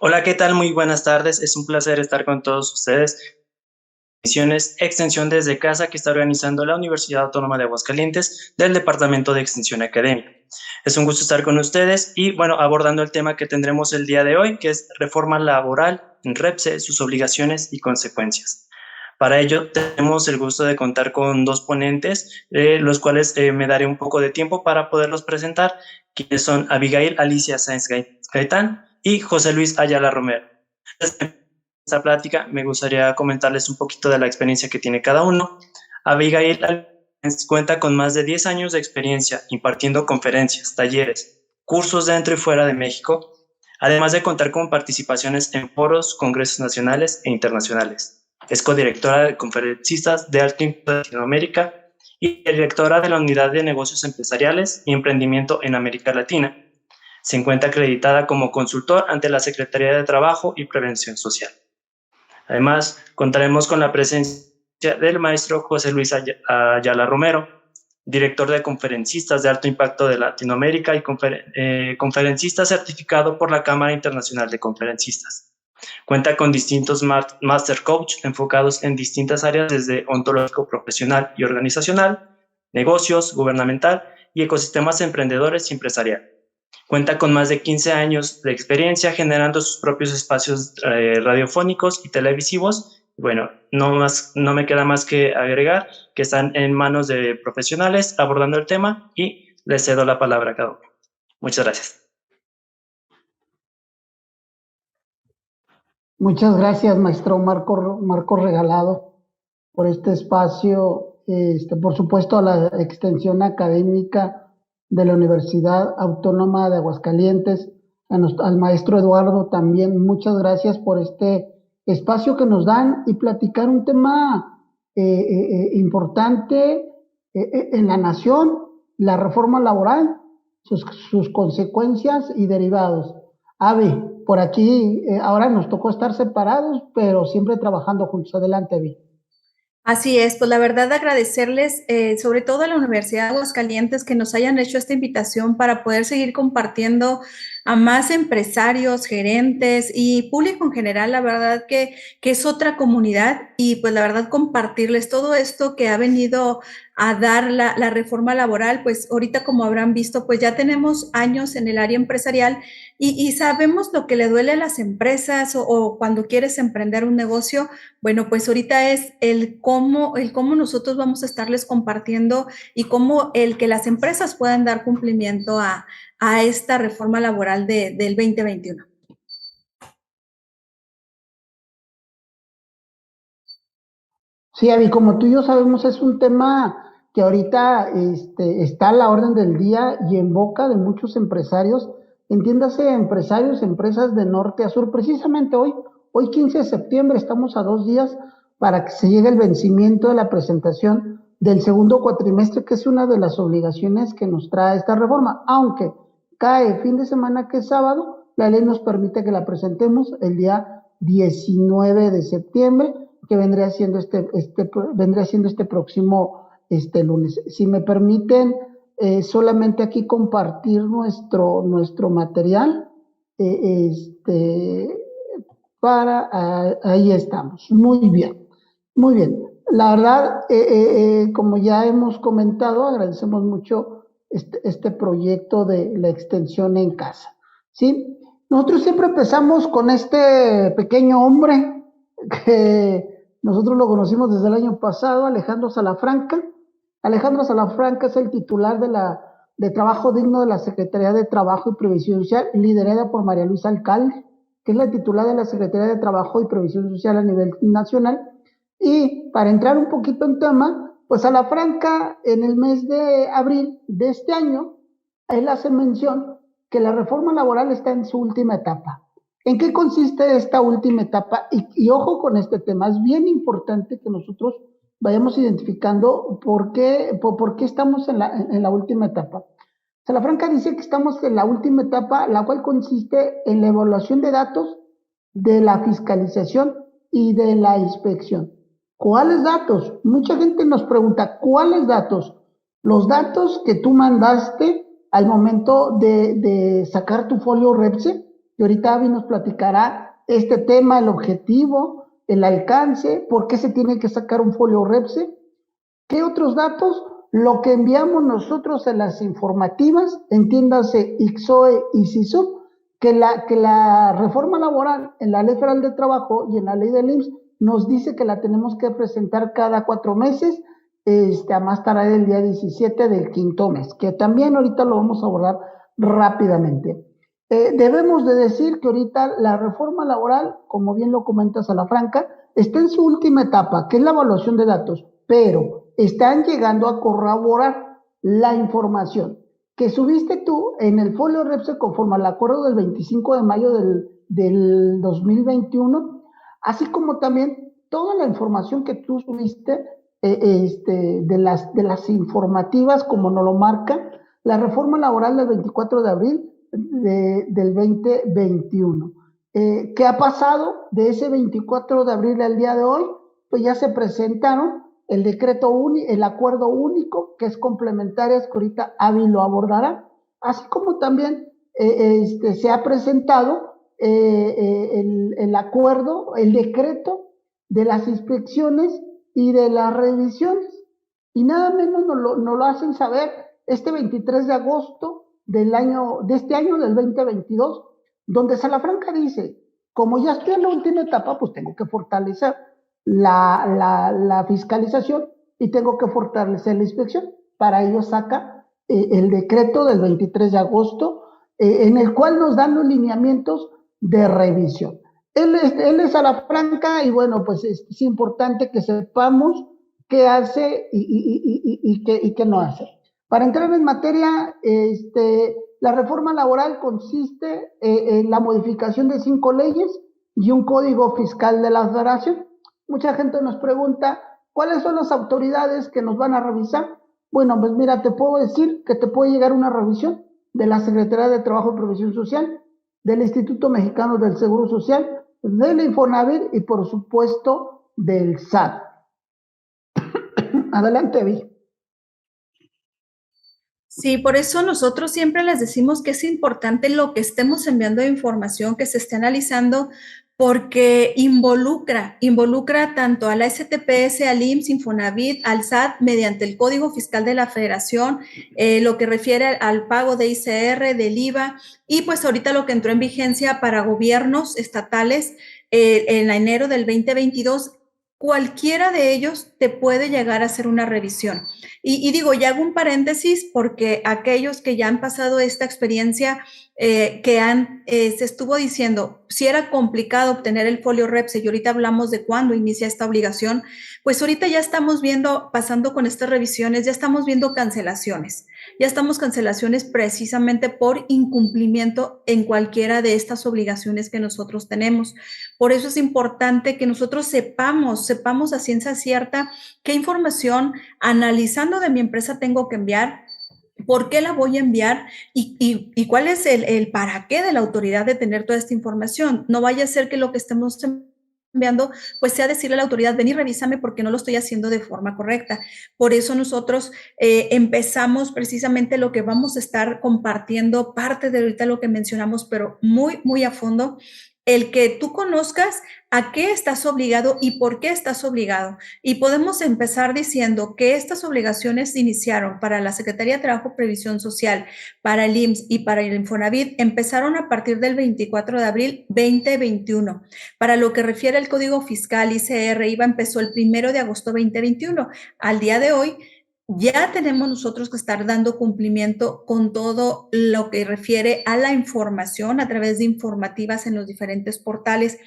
Hola, ¿qué tal? Muy buenas tardes. Es un placer estar con todos ustedes. Misiones Extensión desde casa que está organizando la Universidad Autónoma de Aguascalientes del Departamento de Extensión Académica. Es un gusto estar con ustedes y, bueno, abordando el tema que tendremos el día de hoy, que es reforma laboral en REPSE, sus obligaciones y consecuencias. Para ello, tenemos el gusto de contar con dos ponentes, los cuales me daré un poco de tiempo para poderlos presentar, quienes son Abigail Alicia Sáenz Gaitán y José Luis Ayala Romero. Antes de esta plática, me gustaría comentarles un poquito de la experiencia que tiene cada uno. Abigail cuenta con más de 10 años de experiencia impartiendo conferencias, talleres, cursos dentro y fuera de México, además de contar con participaciones en foros, congresos nacionales e internacionales. Es codirectora de conferencistas de alto impacto de Latinoamérica y directora de la Unidad de Negocios Empresariales y Emprendimiento en América Latina. Se encuentra acreditada como consultor ante la Secretaría de Trabajo y Prevención Social. Además, contaremos con la presencia del maestro José Luis Ayala Romero, director de conferencistas de alto impacto de Latinoamérica y conferencista certificado por la Cámara Internacional de Conferencistas. Cuenta con distintos Master Coach enfocados en distintas áreas desde ontológico profesional y organizacional, negocios, gubernamental y ecosistemas emprendedores y empresarial. Cuenta con más de 15 años de experiencia generando sus propios espacios radiofónicos y televisivos. Bueno, no me queda más que agregar que están en manos de profesionales abordando el tema y les cedo la palabra a cada uno. Muchas gracias. Muchas gracias, maestro Marco Regalado, por este espacio, por supuesto a la extensión académica de la Universidad Autónoma de Aguascalientes, al maestro Eduardo también, muchas gracias por este espacio que nos dan y platicar un tema importante en la nación, la reforma laboral, sus consecuencias y derivados. Avi, por aquí ahora nos tocó estar separados, pero siempre trabajando juntos. Adelante, Avi. Así es, pues la verdad agradecerles, sobre todo a la Universidad de Aguascalientes, que nos hayan hecho esta invitación para poder seguir compartiendo a más empresarios, gerentes y público en general, la verdad que es otra comunidad y pues la verdad compartirles todo esto que ha venido a dar la reforma laboral, pues ahorita como habrán visto, pues ya tenemos años en el área empresarial y sabemos lo que le duele a las empresas o cuando quieres emprender un negocio. Bueno, pues ahorita es el cómo nosotros vamos a estarles compartiendo y cómo el que las empresas puedan dar cumplimiento a esta reforma laboral del 2021. Sí, Avi, como tú y yo sabemos, es un tema que ahorita está a la orden del día y en boca de muchos empresarios, entiéndase empresarios, empresas de norte a sur. Precisamente hoy 15 de septiembre, estamos a 2 días para que se llegue el vencimiento de la presentación del segundo cuatrimestre, que es una de las obligaciones que nos trae esta reforma, aunque cae fin de semana que es sábado, la ley nos permite que la presentemos el día 19 de septiembre, que vendría siendo este próximo lunes. Si me permiten, solamente aquí compartir nuestro material, ahí estamos. Muy bien, muy bien. La verdad, como ya hemos comentado, agradecemos mucho este proyecto de la extensión en casa, ¿sí? Nosotros siempre empezamos con este pequeño hombre que nosotros lo conocimos desde el año pasado, Alejandro Salafranca. Alejandro Salafranca es el titular de Trabajo Digno de la Secretaría de Trabajo y Previsión Social, liderada por María Luisa Alcalde, que es la titular de la Secretaría de Trabajo y Previsión Social a nivel nacional. Y para entrar un poquito en tema, pues Salafranca en el mes de abril de este año, él hace mención que la reforma laboral está en su última etapa. ¿En qué consiste esta última etapa? Y ojo con este tema, es bien importante que nosotros vayamos identificando por qué estamos en la última etapa. Salafranca dice que estamos en la última etapa, la cual consiste en la evaluación de datos, de la fiscalización y de la inspección. ¿Cuáles datos? Mucha gente nos pregunta, ¿cuáles datos? Los datos que tú mandaste al momento de sacar tu folio REPSE, y ahorita Avi nos platicará este tema, el objetivo, el alcance, por qué se tiene que sacar un folio REPSE. ¿Qué otros datos? Lo que enviamos nosotros en las informativas, entiéndase ICSOE y CISUB, que la reforma laboral en la Ley Federal de Trabajo y en la Ley del IMSS nos dice que la tenemos que presentar cada 4 meses, a más tardar el día 17 del quinto mes, que también ahorita lo vamos a abordar rápidamente. Debemos de decir que ahorita la reforma laboral, como bien lo comenta Salafranca, está en su última etapa, que es la evaluación de datos, pero están llegando a corroborar la información que subiste tú en el folio REPSE conforme al acuerdo del 25 de mayo del 2021, así como también toda la información que tú subiste de las informativas, como nos lo marca la reforma laboral del 24 de abril del 2021. ¿Qué ha pasado de ese 24 de abril al día de hoy? Pues ya se presentaron el decreto único, el acuerdo único, que es complementarias, que ahorita Avi lo abordará, así como también se ha presentado el acuerdo, el decreto de las inspecciones y de las revisiones, y nada menos nos lo hacen saber este 23 de agosto de este año, del 2022, donde Salafranca dice, como ya estoy en la última etapa, pues tengo que fortalecer la fiscalización y tengo que fortalecer la inspección. Para ello saca el decreto del 23 de agosto, en el cual nos dan los lineamientos de revisión. Él es Salafranca y bueno, pues es importante que sepamos qué hace y qué no hace. Para entrar en materia, la reforma laboral consiste en la modificación de 5 leyes y un código fiscal de la Federación. Mucha gente nos pregunta, ¿cuáles son las autoridades que nos van a revisar? Bueno, pues mira, te puedo decir que te puede llegar una revisión de la Secretaría de Trabajo y Previsión Social, del Instituto Mexicano del Seguro Social, del Infonavit y por supuesto del SAT. Adelante, Vi. Sí, por eso nosotros siempre les decimos que es importante lo que estemos enviando de información, que se esté analizando, porque involucra tanto a la STPS, al IMSS, Infonavit, al SAT, mediante el Código Fiscal de la Federación, lo que refiere al pago de ICR, del IVA, y pues ahorita lo que entró en vigencia para gobiernos estatales en enero del 2022, cualquiera de ellos te puede llegar a hacer una revisión. Y digo, ya hago un paréntesis porque aquellos que ya han pasado esta experiencia, se estuvo diciendo, si era complicado obtener el folio REPSE, y ahorita hablamos de cuándo inicia esta obligación, pues ahorita ya estamos viendo, pasando con estas revisiones, ya estamos viendo cancelaciones. Ya estamos cancelaciones precisamente por incumplimiento en cualquiera de estas obligaciones que nosotros tenemos. Por eso es importante que nosotros sepamos a ciencia cierta qué información, analizando de mi empresa, tengo que enviar, por qué la voy a enviar y cuál es el para qué de la autoridad de tener toda esta información. No vaya a ser que lo que estemos enviando, pues sea decirle a la autoridad, ven y revísame porque no lo estoy haciendo de forma correcta. Por eso nosotros empezamos precisamente lo que vamos a estar compartiendo, parte de ahorita lo que mencionamos, pero muy, muy a fondo, el que tú conozcas a qué estás obligado y por qué estás obligado. Y podemos empezar diciendo que estas obligaciones iniciaron para la Secretaría de Trabajo y Previsión Social, para el IMSS y para el Infonavit, empezaron a partir del 24 de abril 2021. Para lo que refiere al Código Fiscal, ICR, IVA, empezó el 1 de agosto 2021. Al día de hoy, ya tenemos nosotros que estar dando cumplimiento con todo lo que refiere a la información a través de informativas en los diferentes portales.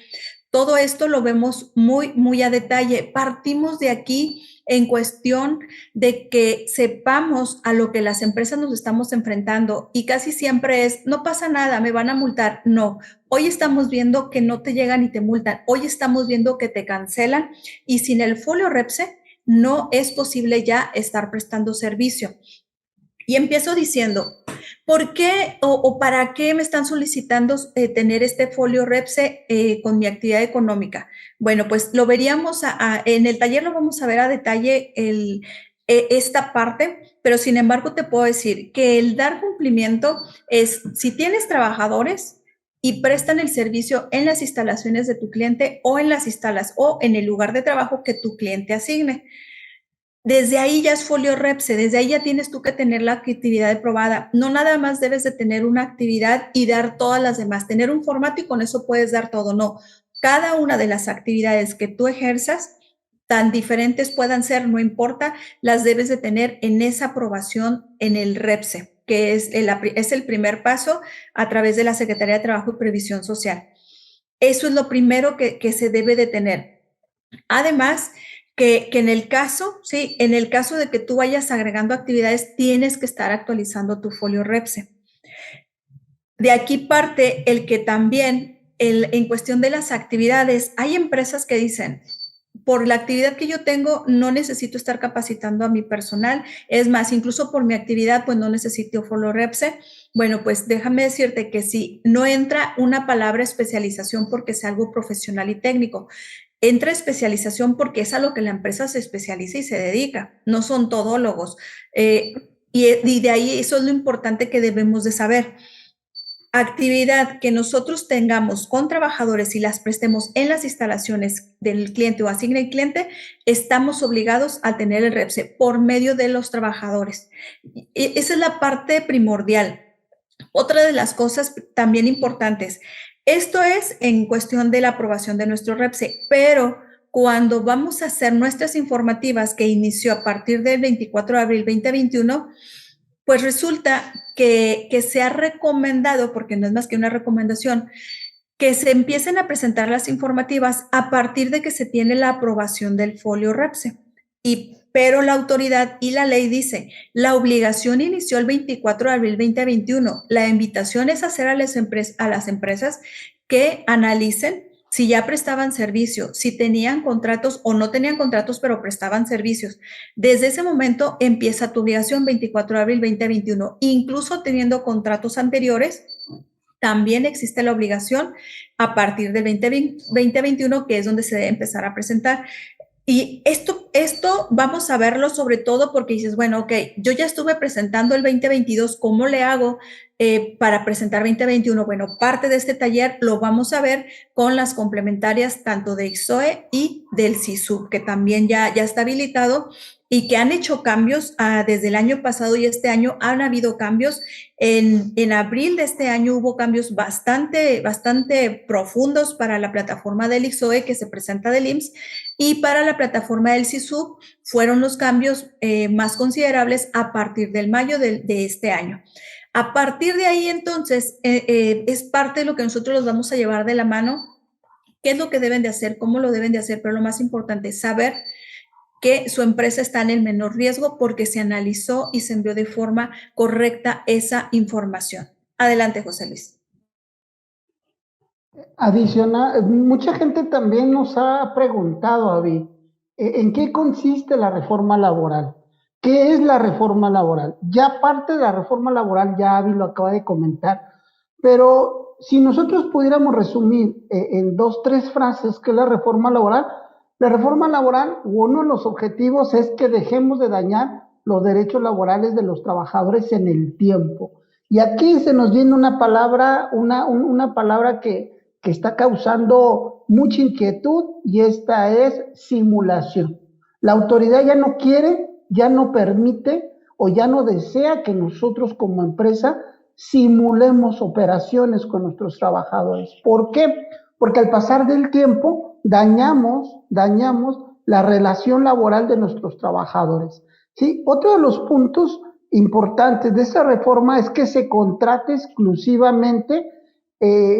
Todo esto lo vemos muy, muy a detalle. Partimos de aquí en cuestión de que sepamos a lo que las empresas nos estamos enfrentando y casi siempre es, no pasa nada, me van a multar. No, hoy estamos viendo que no te llegan y te multan. Hoy estamos viendo que te cancelan y sin el folio REPSE no es posible ya estar prestando servicio. Y empiezo diciendo, ¿por qué o para qué me están solicitando tener este folio REPSE con mi actividad económica? Bueno, pues lo veríamos en el taller, lo vamos a ver a detalle esta parte, pero sin embargo te puedo decir que el dar cumplimiento es, si tienes trabajadores, y prestan el servicio en las instalaciones de tu cliente o o en el lugar de trabajo que tu cliente asigne. Desde ahí ya es folio REPSE, desde ahí ya tienes tú que tener la actividad aprobada. No nada más debes de tener una actividad y dar todas las demás, tener un formato y con eso puedes dar todo, no. Cada una de las actividades que tú ejerzas, tan diferentes puedan ser, no importa, las debes de tener en esa aprobación en el REPSE, que es el primer paso a través de la Secretaría de Trabajo y Previsión Social. Eso es lo primero que se debe de tener. Además, que en el caso, sí, en el caso de que tú vayas agregando actividades, tienes que estar actualizando tu folio REPSE. De aquí parte el que también, en cuestión de las actividades, hay empresas que dicen, por la actividad que yo tengo, no necesito estar capacitando a mi personal. Es más, incluso por mi actividad, pues no necesito folio REPSE. Bueno, pues déjame decirte que si no entra una palabra especialización porque es algo profesional y técnico, entra especialización porque es a lo que la empresa se especializa y se dedica, no son todólogos. Y de ahí eso es lo importante que debemos de saber. Actividad que nosotros tengamos con trabajadores y las prestemos en las instalaciones del cliente o asigne el cliente, estamos obligados a tener el REPSE por medio de los trabajadores. Esa es la parte primordial. Otra de las cosas también importantes, esto es en cuestión de la aprobación de nuestro REPSE, pero cuando vamos a hacer nuestras informativas que inició a partir del 24 de abril 2021, pues resulta que se ha recomendado, porque no es más que una recomendación, que se empiecen a presentar las informativas a partir de que se tiene la aprobación del folio REPSE. Pero la autoridad y la ley dice, la obligación inició el 24 de abril 2021. La invitación es hacer a las empresas que analicen si ya prestaban servicio, si tenían contratos o no tenían contratos, pero prestaban servicios. Desde ese momento empieza tu obligación 24 de abril 2021. Incluso teniendo contratos anteriores, también existe la obligación a partir del 2021, que es donde se debe empezar a presentar. Y esto vamos a verlo sobre todo porque dices, bueno, ok, yo ya estuve presentando el 2022, ¿cómo le hago para presentar 2021? Bueno, parte de este taller lo vamos a ver con las complementarias tanto de IXOE y del CISUB, que también ya está habilitado y que han hecho cambios desde el año pasado y este año han habido cambios. En abril de este año hubo cambios bastante profundos para la plataforma del IXOE que se presenta del IMSS, y para la plataforma del CISUB fueron los cambios más considerables a partir del mayo de este año. A partir de ahí, entonces, es parte de lo que nosotros los vamos a llevar de la mano, qué es lo que deben de hacer, cómo lo deben de hacer, pero lo más importante es saber que su empresa está en el menor riesgo porque se analizó y se envió de forma correcta esa información. Adelante, José Luis. Adicional, mucha gente también nos ha preguntado, Avi, ¿en qué consiste la reforma laboral? ¿Qué es la reforma laboral? Ya parte de la reforma laboral, ya Avi lo acaba de comentar, pero si nosotros pudiéramos resumir en 2, 3 frases qué es la reforma laboral, uno de los objetivos es que dejemos de dañar los derechos laborales de los trabajadores en el tiempo. Y aquí se nos viene una palabra, una palabra que está causando mucha inquietud, y esta es simulación. La autoridad ya no quiere, ya no permite o ya no desea que nosotros como empresa simulemos operaciones con nuestros trabajadores. ¿Por qué? Porque al pasar del tiempo dañamos la relación laboral de nuestros trabajadores. ¿Sí? Otro de los puntos importantes de esta reforma es que se contrate exclusivamente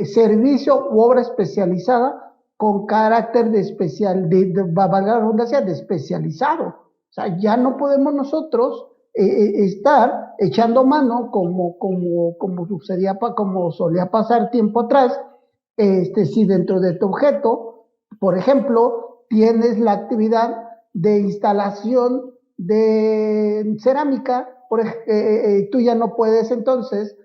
servicio u obra especializada con carácter de especializado. O sea, ya no podemos nosotros estar echando mano como sucedía, como solía pasar tiempo atrás. Si dentro de tu objeto, por ejemplo, tienes la actividad de instalación de cerámica, tú ya no puedes entonces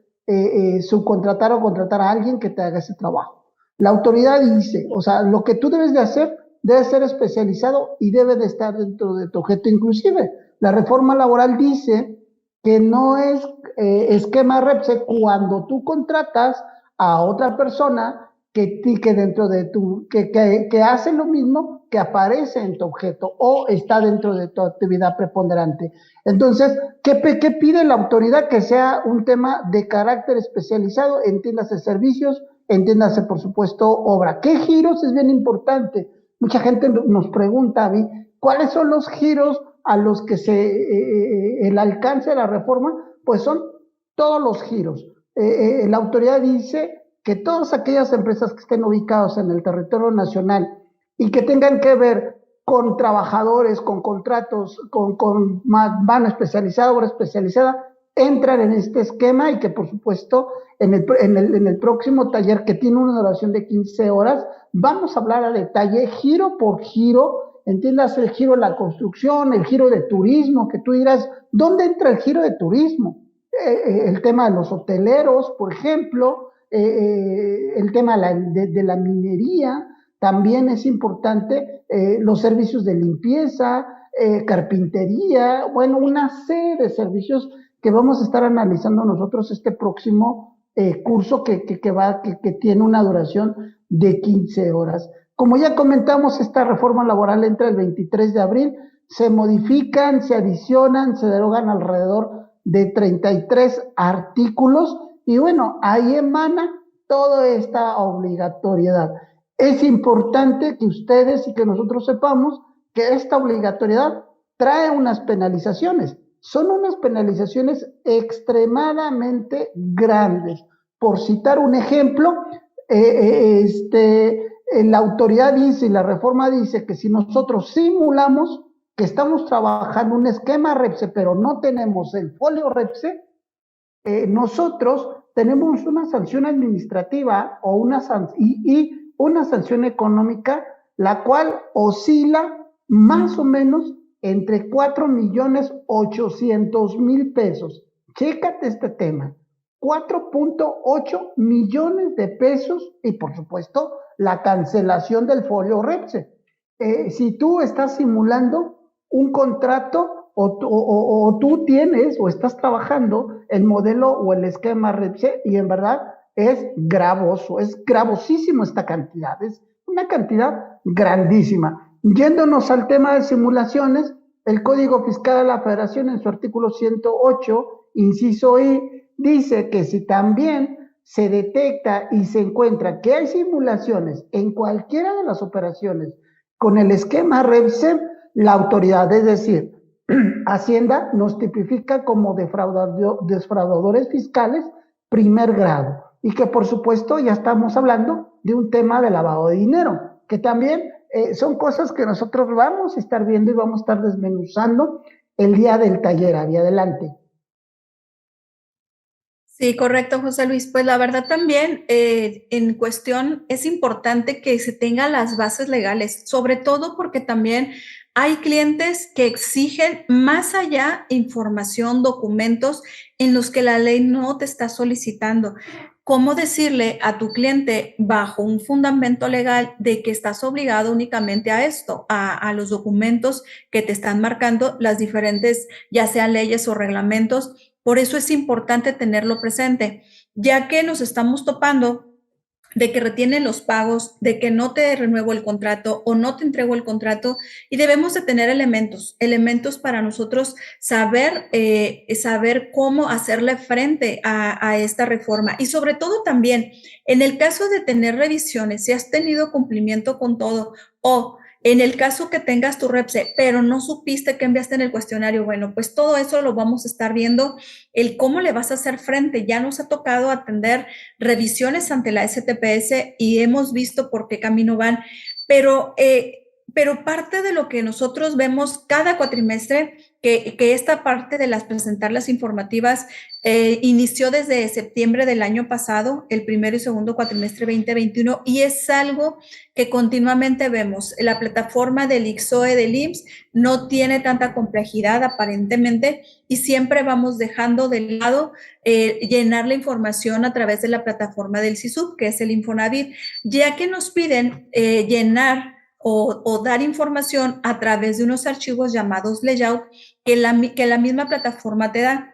subcontratar o contratar a alguien que te haga ese trabajo. La autoridad dice, o sea, lo que tú debes de hacer debe ser especializado y debe de estar dentro de tu objeto. Inclusive, la reforma laboral dice que no es esquema REPSE cuando tú contratas a otra persona que dentro de que hace lo mismo, que aparece en tu objeto o está dentro de tu actividad preponderante. Entonces, ¿qué pide la autoridad? Que sea un tema de carácter especializado, entiéndase servicios, entiéndase, por supuesto, obra. ¿Qué giros? Es bien importante. Mucha gente nos pregunta, Avi, ¿cuáles son los giros a los que el alcance de la reforma? Pues son todos los giros. La autoridad dice que todas aquellas empresas que estén ubicadas en el territorio nacional y que tengan que ver con trabajadores, con contratos, con mano especializada, obra especializada, entran en este esquema y que por supuesto en el próximo taller, que tiene una duración de 15 horas, vamos a hablar a detalle, giro por giro, entiendas el giro de la construcción, el giro de turismo, que tú dirás, ¿dónde entra el giro de turismo? El tema de los hoteleros, por ejemplo, el tema de la minería, también es importante, los servicios de limpieza, carpintería, bueno, una serie de servicios que vamos a estar analizando nosotros este próximo curso que tiene una duración de 15 horas. Como ya comentamos, esta reforma laboral entra el 23 de abril, se modifican, se adicionan, se derogan alrededor de 33 artículos y bueno, ahí emana toda esta obligatoriedad. Es importante que ustedes y que nosotros sepamos que esta obligatoriedad trae unas penalizaciones. Son unas penalizaciones extremadamente grandes. Por citar un ejemplo, la autoridad dice y la reforma dice que si nosotros simulamos que estamos trabajando un esquema REPSE, pero no tenemos el folio REPSE, nosotros tenemos una sanción administrativa o una sanción económica, la cual oscila más o menos entre 4.800.000 pesos. Chécate este tema, 4.8 millones de pesos y por supuesto la cancelación del folio REPSE. Si tú estás simulando un contrato o tú tienes o estás trabajando el modelo o el esquema REPSE y en verdad es gravoso, es gravosísimo esta cantidad, es una cantidad grandísima. Yéndonos al tema de simulaciones, el Código Fiscal de la Federación en su artículo 108, inciso I, dice que si también se detecta y se encuentra que hay simulaciones en cualquiera de las operaciones con el esquema REPSE, la autoridad, es decir, Hacienda, nos tipifica como defraudadores fiscales primer grado y que por supuesto ya estamos hablando de un tema de lavado de dinero, que también son cosas que nosotros vamos a estar viendo y vamos a estar desmenuzando el día del taller. Hacia adelante. Sí, correcto, José Luis. Pues la verdad también en cuestión es importante que se tengan las bases legales, sobre todo porque también hay clientes que exigen más allá información, documentos en los que la ley no te está solicitando. ¿Cómo decirle a tu cliente bajo un fundamento legal de que estás obligado únicamente a esto, a los documentos que te están marcando las diferentes, ya sean leyes o reglamentos? Por eso es importante tenerlo presente, ya que nos estamos topando de que retienen los pagos, de que no te renuevo el contrato o no te entrego el contrato y debemos de tener elementos para nosotros saber cómo hacerle frente a esta reforma y sobre todo también en el caso de tener revisiones, si has tenido cumplimiento con todo o en el caso que tengas tu REPSE, pero no supiste que enviaste en el cuestionario, bueno, pues todo eso lo vamos a estar viendo, el cómo le vas a hacer frente. Ya nos ha tocado atender revisiones ante la STPS y hemos visto por qué camino van, pero parte de lo que nosotros vemos cada cuatrimestre, que esta parte de presentar las informativas inició desde septiembre del año pasado, el primero y segundo cuatrimestre 2021, y es algo que continuamente vemos. La plataforma del ICSOE del IMSS no tiene tanta complejidad aparentemente y siempre vamos dejando de lado llenar la información a través de la plataforma del CISUB, que es el Infonavit, ya que nos piden llenar o dar información a través de unos archivos llamados layout que la misma plataforma te da.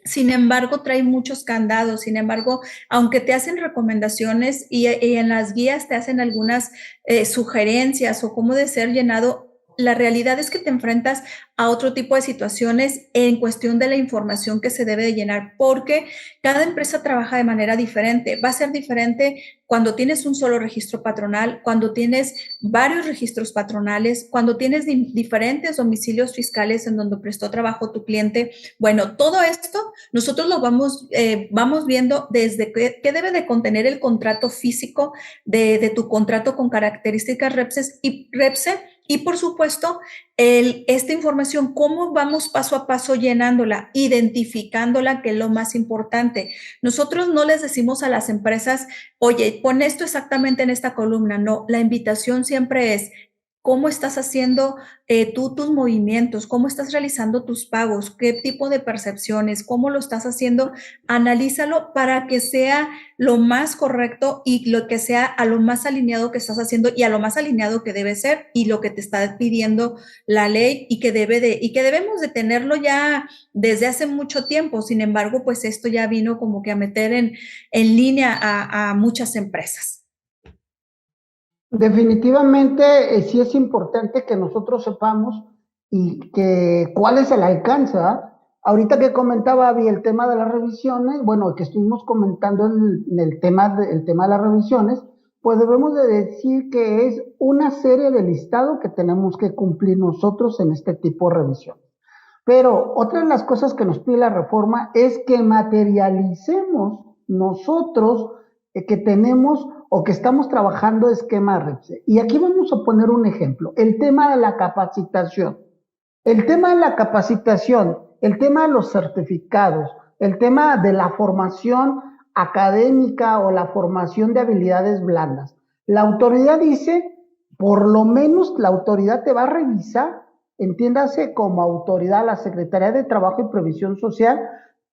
Sin embargo, trae muchos candados. Sin embargo, aunque te hacen recomendaciones y en las guías te hacen algunas sugerencias o cómo de ser llenado, la realidad es que te enfrentas a otro tipo de situaciones en cuestión de la información que se debe de llenar, porque cada empresa trabaja de manera diferente. Va a ser diferente cuando tienes un solo registro patronal, cuando tienes varios registros patronales, cuando tienes diferentes domicilios fiscales en donde prestó trabajo tu cliente. Bueno, todo esto nosotros lo vamos viendo desde qué debe de contener el contrato físico de tu contrato con características REPSE y por supuesto, esta información, cómo vamos paso a paso llenándola, identificándola, que es lo más importante. Nosotros no les decimos a las empresas, oye, pon esto exactamente en esta columna. No, la invitación siempre es, ¿cómo estás haciendo tú tus movimientos? ¿Cómo estás realizando tus pagos? ¿Qué tipo de percepciones? ¿Cómo lo estás haciendo? Analízalo para que sea lo más correcto y lo que sea a lo más alineado que estás haciendo y a lo más alineado que debe ser y lo que te está pidiendo la ley y que debemos de tenerlo ya desde hace mucho tiempo. Sin embargo, pues esto ya vino como que a meter en línea a muchas empresas. Definitivamente, sí es importante que nosotros sepamos y que cuál es el alcance, ¿verdad? Ahorita que comentaba Abby el tema de las revisiones, bueno, que estuvimos comentando en el tema de las revisiones, pues debemos de decir que es una serie de listado que tenemos que cumplir nosotros en este tipo de revisión. Pero otra de las cosas que nos pide la reforma es que materialicemos nosotros que tenemos o que estamos trabajando esquema REPSE. Y aquí vamos a poner un ejemplo, el tema de la capacitación. El tema de la capacitación, el tema de los certificados, el tema de la formación académica o la formación de habilidades blandas. La autoridad dice, por lo menos la autoridad te va a revisar, entiéndase como autoridad la Secretaría de Trabajo y Previsión Social,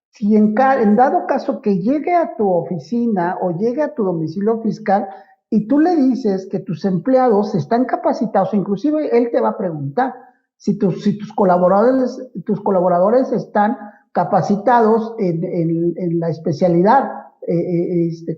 si en dado caso que llegue a tu oficina o llegue a tu domicilio fiscal y tú le dices que tus empleados están capacitados, inclusive él te va a preguntar si tus colaboradores están capacitados en la especialidad,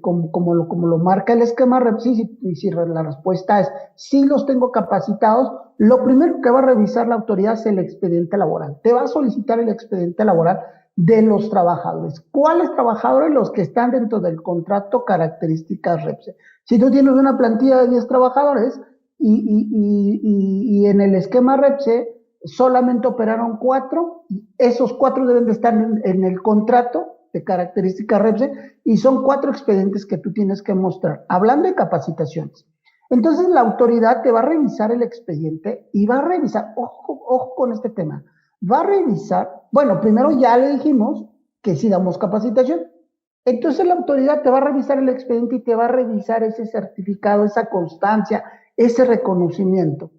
como lo marca el esquema REPSE, y si la respuesta es sí los tengo capacitados, lo primero que va a revisar la autoridad es el expediente laboral. Te va a solicitar el expediente laboral de los trabajadores. ¿Cuáles trabajadores? Los que están dentro del contrato características REPSE. Si tú tienes una plantilla de 10 trabajadores y en el esquema REPSE solamente operaron 4, esos 4 deben de estar en el contrato de características REPSE y son 4 expedientes que tú tienes que mostrar. Hablando de capacitaciones. Entonces la autoridad te va a revisar el expediente y va a revisar, ojo con este tema, va a revisar, bueno, primero ya le dijimos que sí damos capacitación. Entonces la autoridad te va a revisar el expediente y te va a revisar ese certificado, esa constancia, ese reconocimiento.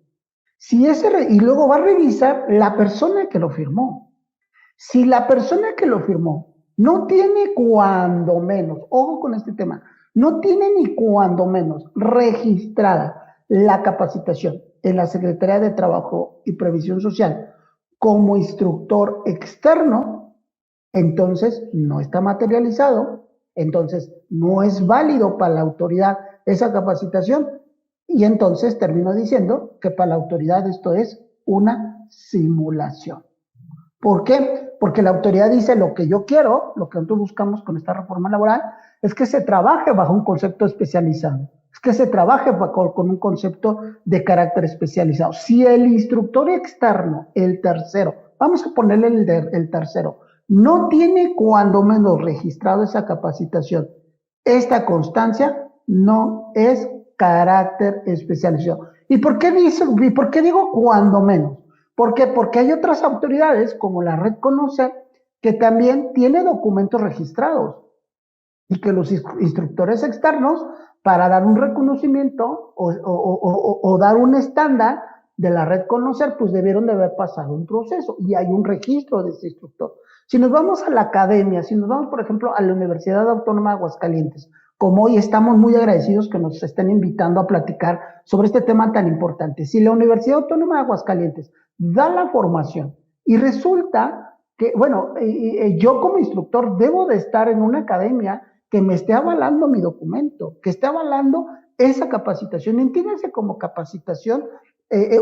Y luego va a revisar la persona que lo firmó. Si la persona que lo firmó no tiene cuando menos, ojo con este tema, no tiene ni cuando menos registrada la capacitación en la Secretaría de Trabajo y Previsión Social como instructor externo, entonces no está materializado, entonces no es válido para la autoridad esa capacitación y entonces termino diciendo que para la autoridad esto es una simulación. ¿Por qué? Porque la autoridad dice lo que yo quiero, lo que nosotros buscamos con esta reforma laboral, es que se trabaje bajo un concepto especializado, es que se trabaje con un concepto de carácter especializado. Si el instructor externo, el tercero, vamos a ponerle el tercero, no tiene cuando menos registrado esa capacitación, esta constancia no es carácter especializado. ¿Y por qué digo cuando menos? ¿Por qué? Porque hay otras autoridades, como la Red Conocer, que también tiene documentos registrados y que los instructores externos, para dar un reconocimiento o dar un estándar de la Red Conocer, pues debieron de haber pasado un proceso y hay un registro de ese instructor. Si nos vamos a la academia, si nos vamos, por ejemplo, a la Universidad Autónoma de Aguascalientes, como hoy estamos muy agradecidos que nos estén invitando a platicar sobre este tema tan importante. Si la Universidad Autónoma de Aguascalientes da la formación y resulta que bueno, yo como instructor debo de estar en una academia que me esté avalando mi documento, que esté avalando esa capacitación. Entiéndase como capacitación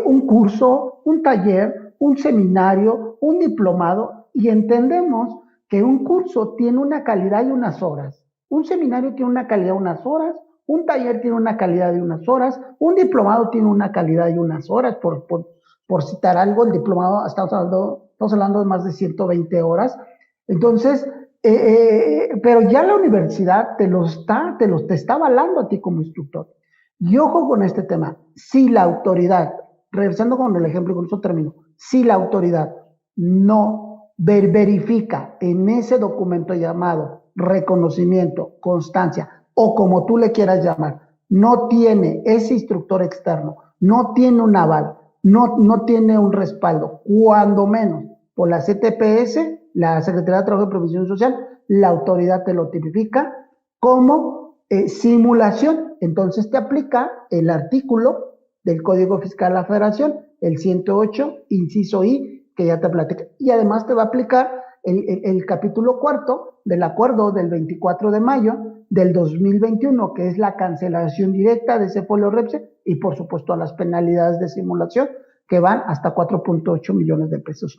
un curso, un taller, un seminario, un diplomado, y entendemos que un curso tiene una calidad y unas horas, un seminario tiene una calidad y unas horas, un taller tiene una calidad y unas horas, un diplomado tiene una calidad y unas horas, por citar algo. El diplomado estamos hablando de más de 120 horas. Entonces, pero ya la universidad te está avalando a ti como instructor. Y ojo con este tema, si la autoridad, regresando con el ejemplo, y con eso termino, si la autoridad no verifica en ese documento llamado reconocimiento, constancia, o como tú le quieras llamar, no tiene ese instructor externo, no tiene un aval, no tiene un respaldo, cuando menos por la CTPS, la Secretaría de Trabajo y Previsión Social, la autoridad te lo tipifica como simulación. Entonces te aplica el artículo del Código Fiscal de la Federación, el 108, inciso I, que ya te platica. Y además te va a aplicar el capítulo cuarto del acuerdo del 24 de mayo del 2021, que es la cancelación directa de ese folio REPSE, y por supuesto a las penalidades de simulación, que van hasta 4.8 millones de pesos.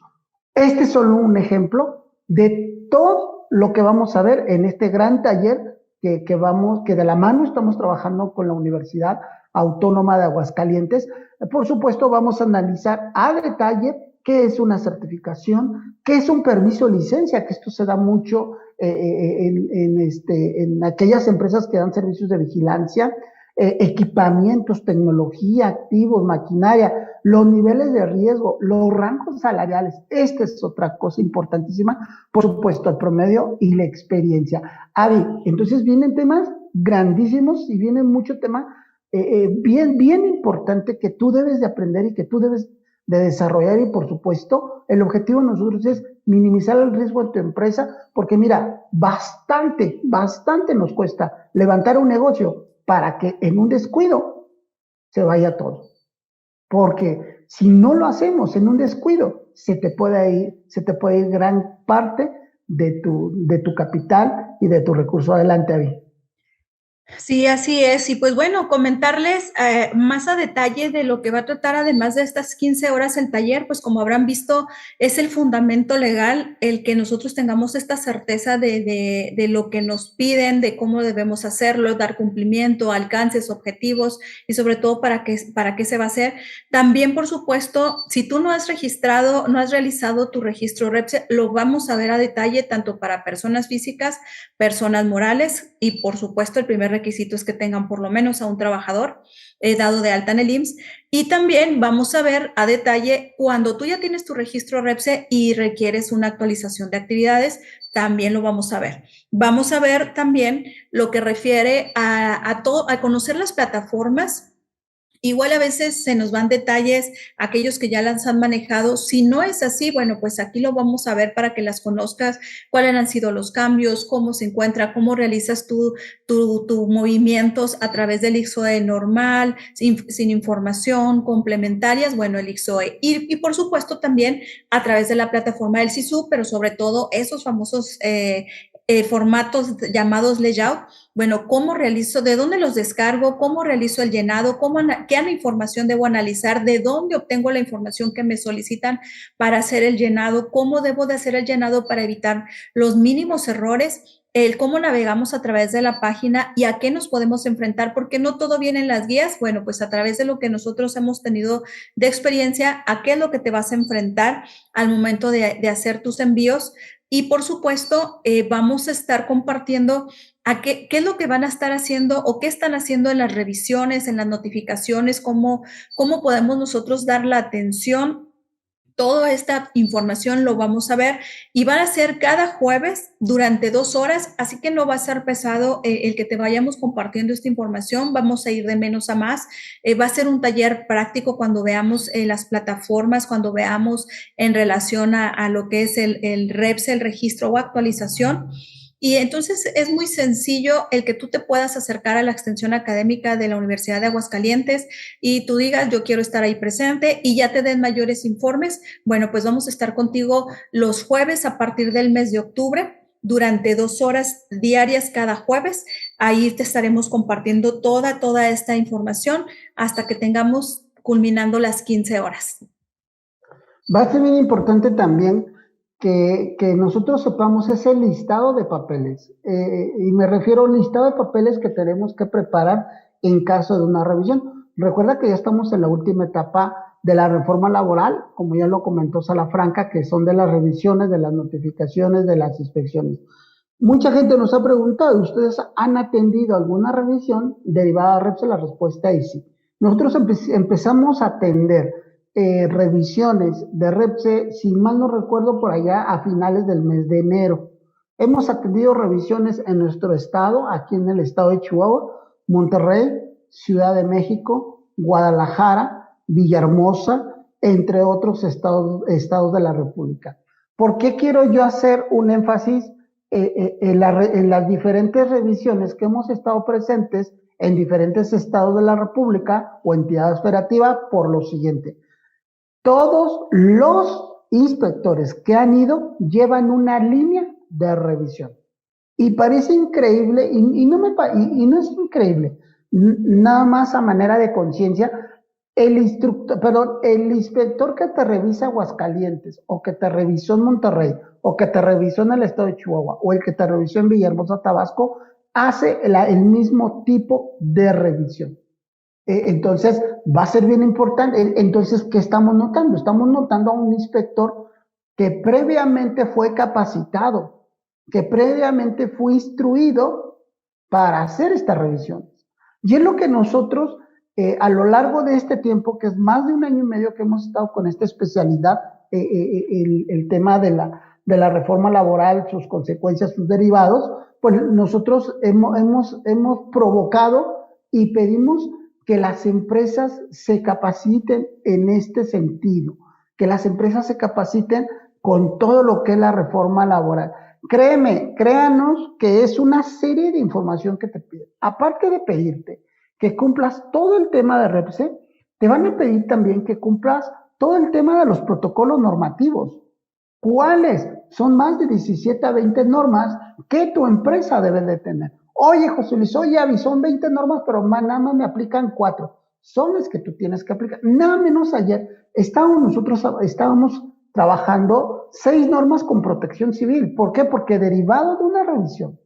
Este es solo un ejemplo de todo lo que vamos a ver en este gran taller que de la mano estamos trabajando con la Universidad Autónoma de Aguascalientes. Por supuesto, vamos a analizar a detalle qué es una certificación, qué es un permiso de licencia, que esto se da mucho en aquellas empresas que dan servicios de vigilancia, equipamientos, tecnología, activos, maquinaria, los niveles de riesgo, los rangos salariales. Esta es otra cosa importantísima, por supuesto, el promedio y la experiencia. Adi, entonces vienen temas grandísimos y viene mucho tema bien importante que tú debes de aprender y que tú debes de desarrollar, y por supuesto, el objetivo de nosotros es minimizar el riesgo de tu empresa, porque mira, bastante nos cuesta levantar un negocio para que en un descuido se vaya todo. Porque si no lo hacemos en un descuido, se te puede ir gran parte de tu capital y de tu recurso. Adelante, Avi. Sí, así es. Y pues bueno, comentarles más a detalle de lo que va a tratar, además de estas 15 horas el taller, pues como habrán visto, es el fundamento legal, el que nosotros tengamos esta certeza de lo que nos piden, de cómo debemos hacerlo, dar cumplimiento, alcances, objetivos y sobre todo para qué se va a hacer. También, por supuesto, si tú no has realizado tu registro REPSE, lo vamos a ver a detalle tanto para personas físicas, personas morales, y por supuesto el primer requisito es que tengan por lo menos a un trabajador dado de alta en el IMSS. Y también vamos a ver a detalle cuando tú ya tienes tu registro REPSE y requieres una actualización de actividades, también lo vamos a ver. Vamos a ver también lo que refiere a conocer las plataformas. Igual a veces se nos van detalles, aquellos que ya las han manejado. Si no es así, bueno, pues aquí lo vamos a ver para que las conozcas, cuáles han sido los cambios, cómo se encuentra, cómo realizas tus movimientos a través del IXOE normal, sin información, complementarias, bueno, el IXOE. Y por supuesto también a través de la plataforma del SISU, pero sobre todo esos famosos formatos llamados layout. Bueno, ¿cómo realizo? ¿De dónde los descargo? ¿Cómo realizo el llenado? ¿Qué información debo analizar? ¿De dónde obtengo la información que me solicitan para hacer el llenado? ¿Cómo debo de hacer el llenado para evitar los mínimos errores? Cómo navegamos a través de la página y a qué nos podemos enfrentar, porque no todo viene en las guías. Bueno, pues a través de lo que nosotros hemos tenido de experiencia, a qué es lo que te vas a enfrentar al momento de hacer tus envíos. Y por supuesto, vamos a estar compartiendo qué es lo que van a estar haciendo o qué están haciendo en las revisiones, en las notificaciones, cómo podemos nosotros dar la atención. Toda esta información lo vamos a ver y van a ser cada jueves durante 2 horas, así que no va a ser pesado el que te vayamos compartiendo esta información, vamos a ir de menos a más. Va a ser un taller práctico cuando veamos las plataformas, cuando veamos en relación a lo que es el REPSE, el registro o actualización. Y entonces es muy sencillo el que tú te puedas acercar a la extensión académica de la Universidad de Aguascalientes y tú digas, yo quiero estar ahí presente y ya te den mayores informes. Bueno, pues vamos a estar contigo los jueves a partir del mes de octubre, durante 2 horas diarias cada jueves. Ahí te estaremos compartiendo toda esta información hasta que tengamos culminando las 15 horas. Va a ser bien importante también que nosotros sepamos ese listado de papeles, y me refiero a un listado de papeles que tenemos que preparar en caso de una revisión. Recuerda que ya estamos en la última etapa de la reforma laboral, como ya lo comentó Salafranca, que son de las revisiones, de las notificaciones, de las inspecciones. Mucha gente nos ha preguntado, ¿ustedes han atendido alguna revisión derivada de REPSE? La respuesta es sí. Nosotros empezamos a atender revisiones de REPSE, si mal no recuerdo, por allá a finales del mes de enero. Hemos atendido revisiones en nuestro estado, aquí en el estado de Chihuahua, Monterrey, Ciudad de México, Guadalajara, Villahermosa, entre otros estados de la República. ¿Por qué quiero yo hacer un énfasis en las diferentes revisiones que hemos estado presentes en diferentes estados de la República o entidades federativas? Por lo siguiente: todos los inspectores que han ido llevan una línea de revisión. Y parece increíble, y no es increíble, nada más a manera de conciencia, el inspector que te revisa Aguascalientes, o que te revisó en Monterrey, o que te revisó en el estado de Chihuahua, o el que te revisó en Villahermosa, Tabasco, hace el mismo tipo de revisión. Entonces, va a ser bien importante. Entonces, ¿qué estamos notando? Estamos notando a un inspector que previamente fue capacitado, que previamente fue instruido para hacer estas revisiones. Y es lo que nosotros, a lo largo de este tiempo, que es más de 1 año y medio que hemos estado con esta especialidad, el tema de la reforma laboral, sus consecuencias, sus derivados, pues nosotros hemos provocado y pedimos que las empresas se capaciten en este sentido, que las empresas se capaciten con todo lo que es la reforma laboral. Créanos que es una serie de información que te piden. Aparte de pedirte que cumplas todo el tema de REPSE, te van a pedir también que cumplas todo el tema de los protocolos normativos. ¿Cuáles? Son más de 17 a 20 normas que tu empresa debe de tener. Oye, José Luis, oye, son 20 normas, pero nada más me aplican 4. Son las que tú tienes que aplicar. Nada menos ayer estábamos trabajando 6 normas con protección civil. ¿Por qué? Porque derivado de una revisión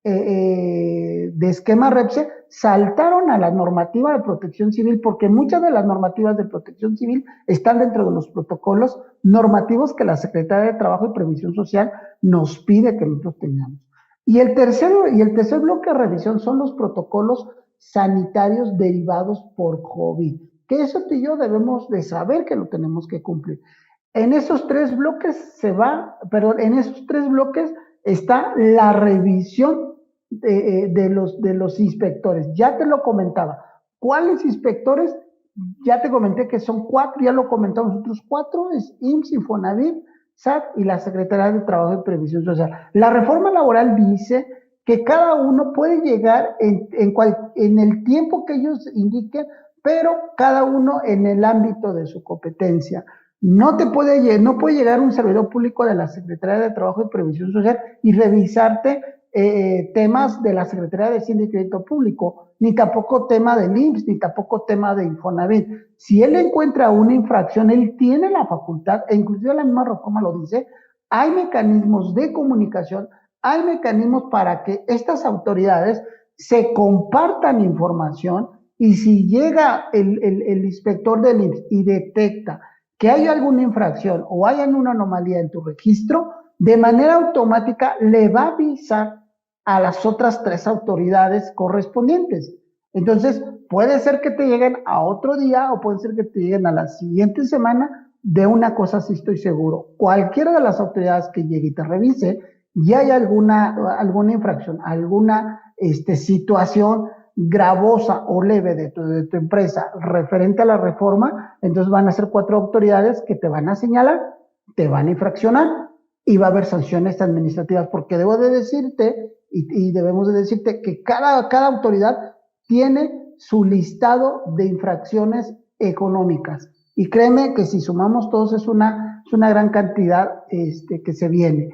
de esquema REPSE, saltaron a la normativa de protección civil, porque muchas de las normativas de protección civil están dentro de los protocolos normativos que la Secretaría de Trabajo y Previsión Social nos pide que nosotros tengamos. Y el tercer bloque de revisión son los protocolos sanitarios derivados por COVID, que eso tú y yo debemos de saber que lo tenemos que cumplir. En esos 3 bloques está la revisión de los inspectores. Ya te lo comentaba. ¿Cuáles inspectores? Ya te comenté que son 4, ya lo comentamos nosotros, 4, es IMSS, Infonavit, SAT y la Secretaría de Trabajo y Previsión Social. La reforma laboral dice que cada uno puede llegar en el tiempo que ellos indiquen, pero cada uno en el ámbito de su competencia. No puede llegar un servidor público de la Secretaría de Trabajo y Previsión Social y revisarte temas de la Secretaría de Hacienda y Crédito Público, ni tampoco tema del IMSS, ni tampoco tema de Infonavit. Si él encuentra una infracción, él tiene la facultad, e inclusive la misma reforma lo dice, hay mecanismos de comunicación, hay mecanismos para que estas autoridades se compartan información, y si llega el inspector del IMSS y detecta que hay alguna infracción o hay una anomalía en tu registro, de manera automática le va a avisar a las otras 3 autoridades correspondientes. Entonces, puede ser que te lleguen a otro día o puede ser que te lleguen a la siguiente semana. De una cosa sí estoy seguro: cualquiera de las autoridades que llegue y te revise, y hay alguna infracción, alguna situación gravosa o leve de tu empresa referente a la reforma, entonces van a ser 4 autoridades que te van a señalar, te van a infraccionar. y va a haber sanciones administrativas, porque debo de decirte, y debemos de decirte que cada autoridad tiene su listado de infracciones económicas. Y créeme que si sumamos todos es una gran cantidad que se viene.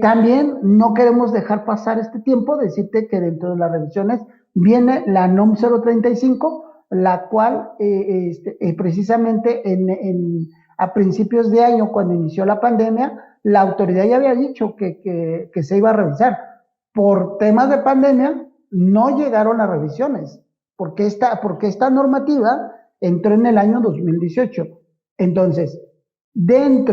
También no queremos dejar pasar este tiempo, decirte que dentro de las revisiones viene la NOM 035, la cual precisamente a principios de año, cuando inició la pandemia, la autoridad ya había dicho que se iba a revisar. Por temas de pandemia, no llegaron a revisiones, porque esta normativa entró en el año 2018. Entonces,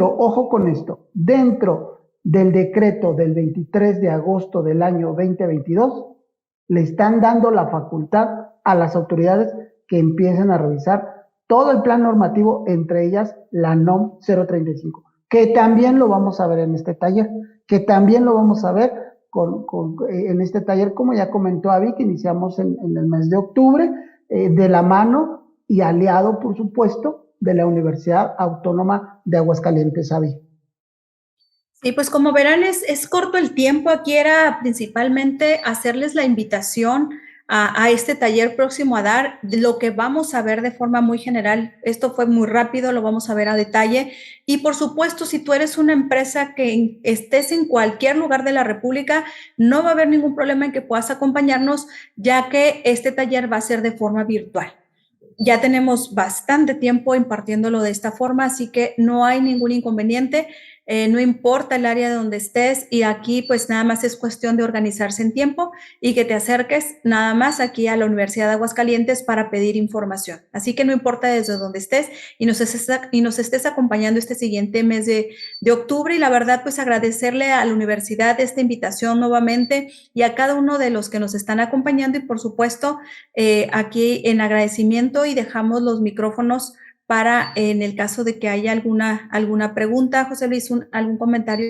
ojo con esto, dentro del decreto del 23 de agosto del año 2022, le están dando la facultad a las autoridades que empiecen a revisar todo el plan normativo, entre ellas la NOM 035, que también lo vamos a ver en este taller, en este taller, como ya comentó Avi, que iniciamos en el mes de octubre, de la mano y aliado, por supuesto, de la Universidad Autónoma de Aguascalientes, Avi. Sí, pues como verán, es corto el tiempo. Aquí era principalmente hacerles la invitación a este taller próximo a dar, lo que vamos a ver de forma muy general. Esto fue muy rápido, lo vamos a ver a detalle. Y por supuesto, si tú eres una empresa que estés en cualquier lugar de la República, no va a haber ningún problema en que puedas acompañarnos, ya que este taller va a ser de forma virtual. Ya tenemos bastante tiempo impartiéndolo de esta forma, así que no hay ningún inconveniente. No importa el área de donde estés, y aquí pues nada más es cuestión de organizarse en tiempo y que te acerques nada más aquí a la Universidad de Aguascalientes para pedir información. Así que no importa desde donde estés y nos estés acompañando este siguiente mes de octubre, y la verdad pues agradecerle a la universidad esta invitación nuevamente y a cada uno de los que nos están acompañando, y por supuesto aquí en agradecimiento, y dejamos los micrófonos para en el caso de que haya alguna pregunta. José Luis, ¿algún comentario?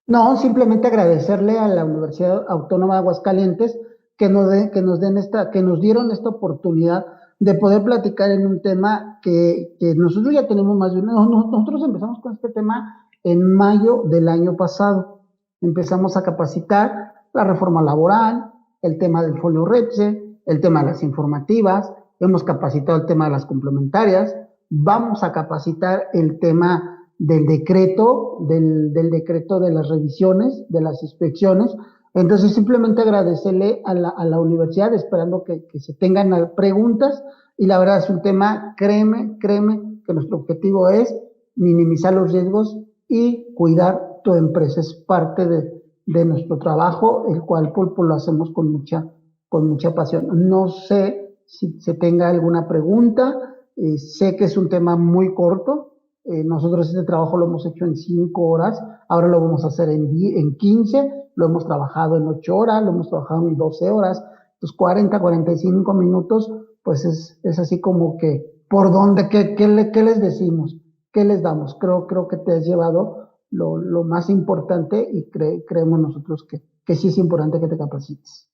No, simplemente agradecerle a la Universidad Autónoma de Aguascalientes que nos dieron esta oportunidad de poder platicar en un tema que nosotros ya tenemos más de un año. Nosotros empezamos con este tema en mayo del año pasado. Empezamos a capacitar la reforma laboral, el tema del folio REPSE, el tema de las informativas. Hemos capacitado el tema de las complementarias, vamos a capacitar el tema del decreto de las revisiones, de las inspecciones. Entonces, simplemente agradecerle a la universidad, esperando que se tengan preguntas, y la verdad es un tema, créeme, que nuestro objetivo es minimizar los riesgos y cuidar tu empresa. Es parte de nuestro trabajo, el cual pues, lo hacemos con mucha pasión. No sé si se tenga alguna pregunta. Sé que es un tema muy corto. Nosotros este trabajo lo hemos hecho en 5 horas, ahora lo vamos a hacer en 15, lo hemos trabajado en 8 horas, lo hemos trabajado en 12 horas, entonces 45 minutos, pues es así como que, ¿por dónde? ¿Qué les decimos? ¿Qué les damos? Creo que te has llevado lo más importante, y creemos nosotros que sí es importante que te capacites.